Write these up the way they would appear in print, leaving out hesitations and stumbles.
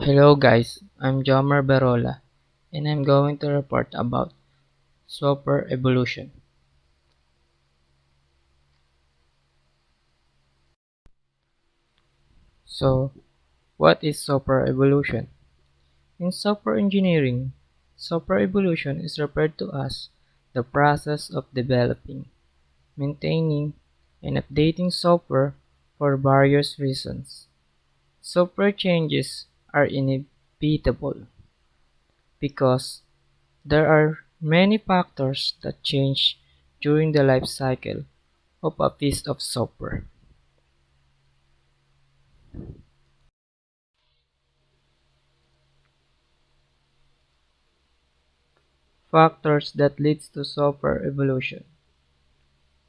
Hello guys, I'm Jomer Verola and I'm going to report about software evolution. So, what is software evolution? In software engineering, software evolution is referred to as the process of developing, maintaining, and updating software for various reasons. Software changes are inevitable because there are many factors that change during the life cycle of a piece of software. Factors that leads to software evolution: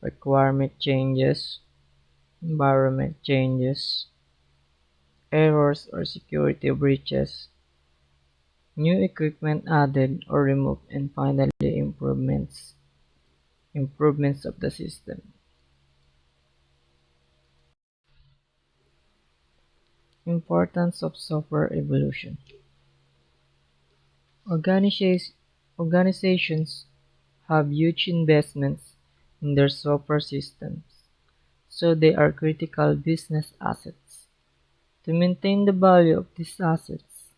requirement changes, environment changes, errors or security breaches, new equipment added or removed, and finally improvements of the system. Importance of software evolution. Organiza- Organizations have huge investments in their software systems, so they are critical business assets. To maintain the value of these assets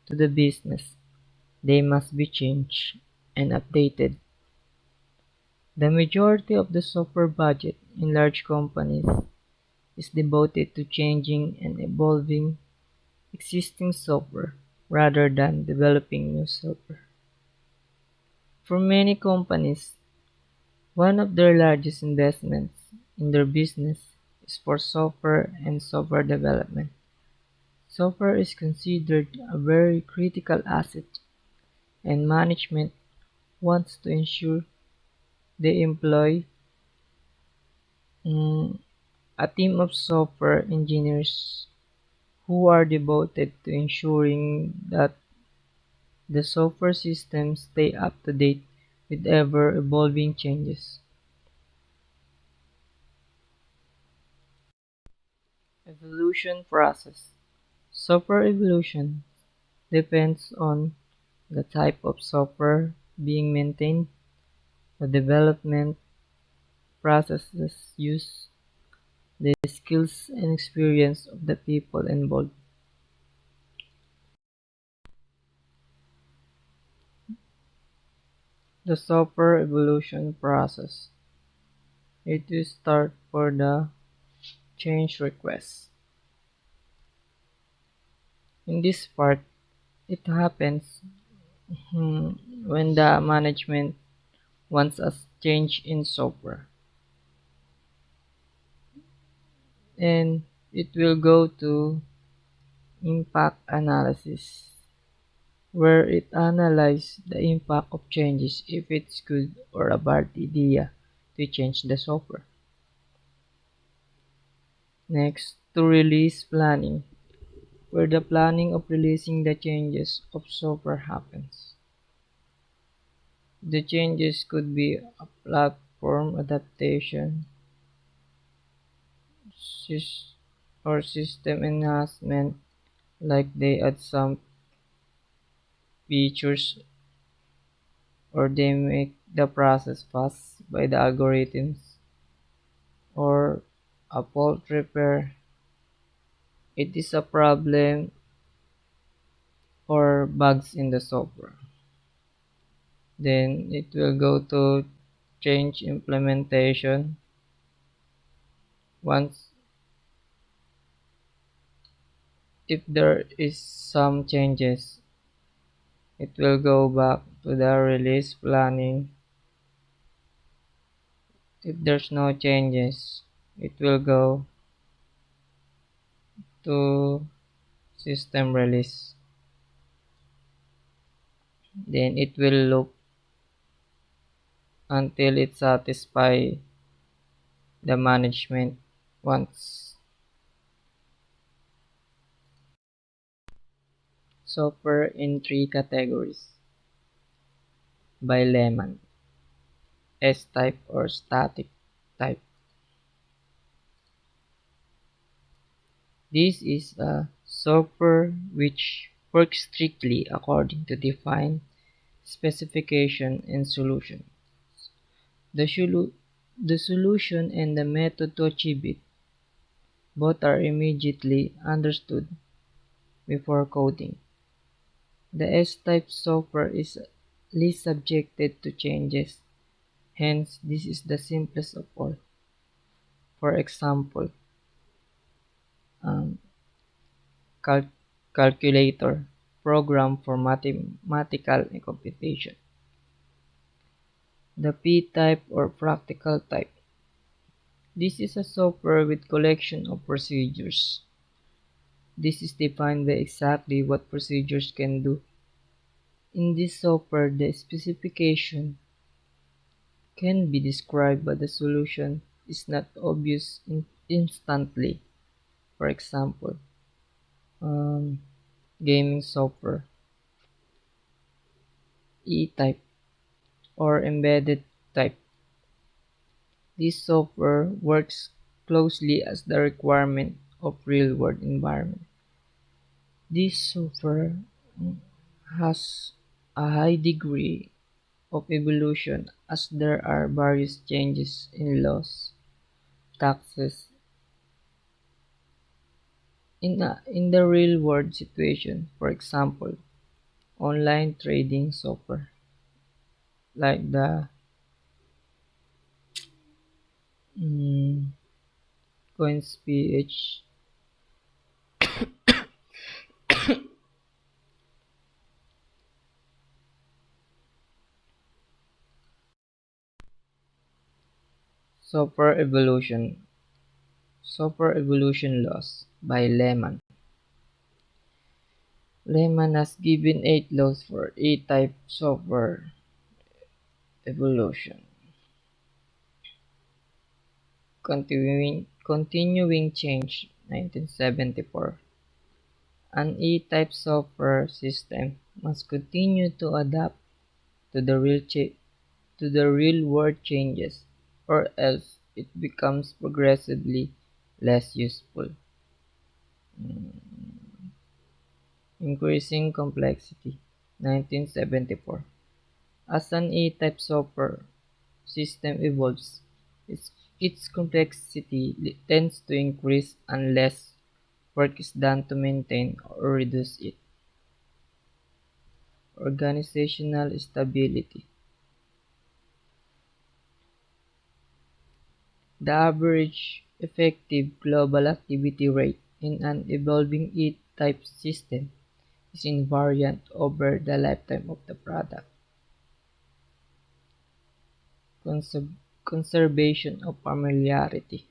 to the business, they must be changed and updated. The majority of the software budget in large companies is devoted to changing and evolving existing software rather than developing new software. For many companies, one of their largest investments in their business is for software and software development. Software is considered a very critical asset, and management wants to ensure they employ mm, a team of software engineers who are devoted to ensuring that the software systems stay up to date with ever evolving changes. Evolution process. Software evolution depends on the type of software being maintained, the development processes used, the skills and experience of the people involved. The software evolution process. It will start for the change request. In this part, it happens when the management wants a change in software, and it will go to impact analysis, where it analyzes the impact of changes, if it's good or a bad idea to change the software. Next, to release planning, where the planning of releasing the changes of software happens. The changes could be a platform adaptation, sys- or system enhancement, like they add some features or they make the process fast by the algorithms, or a fault repair. It is a problem or bugs in the software. Then it will go to change implementation. Once if there is some changes, it will go back to the release planning. If there's no changes, it will go to system release. Then it will loop until it satisfies the management wants. Software in three categories by Lehman: S-type or static type. This is a software which work strictly according to defined specification and solution. The, solu- the solution and the method to achieve it both are immediately understood before coding. The S-type software is least subjected to changes, hence this is the simplest of all. For example, um, cal- calculator program for mathematical computation. The P-type or practical type. This is a software with collection of procedures. This is defined by exactly what procedures can do. In this software, the specification can be described but the solution is not obvious instantly. For example, um, gaming software, E-type, or embedded type. This software works closely as the requirement of real-world environment. This software has a high degree of evolution as there are various changes in laws, taxes, in the real-world situation. For example, online trading software like the mm, CoinsPH Software Evolution Software Evolution Laws by Lehman. Lehman has given 8 laws for E-type software evolution. Continuing change 1974. An E-type software system must continue to adapt to the real world changes, or else it becomes progressively less useful. Increasing complexity 1974. As an E-type software system evolves, its complexity tends to increase unless work is done to maintain or reduce it. Organizational stability. The average effective global activity rate in an evolving E-type system is invariant over the lifetime of the product. Conservation of familiarity.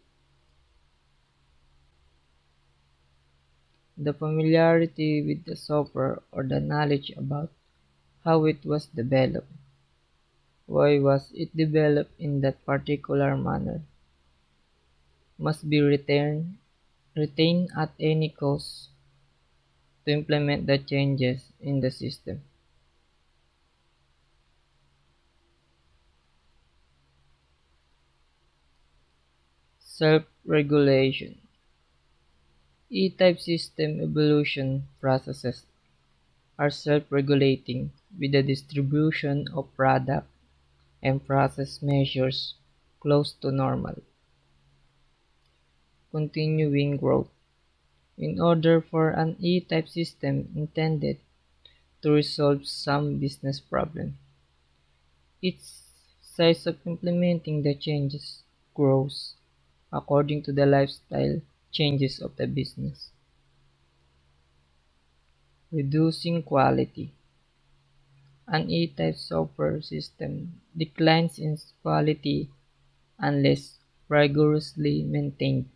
The familiarity with the software or the knowledge about how it was developed. Why was it developed in that particular manner? Must be retained at any cost to implement the changes in the system. Self-regulation. E-type system evolution processes are self-regulating with the distribution of product and process measures close to normal. Continuing growth. In order for an E-type system intended to resolve some business problem, its size of implementing the changes grows according to the lifestyle changes of the business. Reducing quality. An E-type software system declines in quality unless rigorously maintained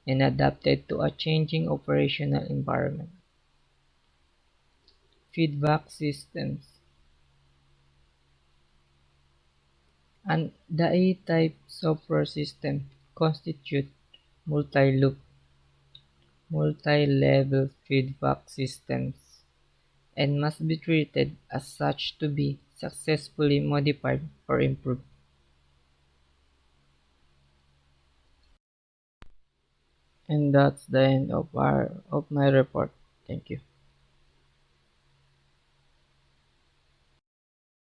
and adapted to a changing operational environment. Feedback systems. The E-type software system constitute multi-loop, multi-level feedback systems and must be treated as such to be successfully modified or improved. And that's the end of my report. Thank you.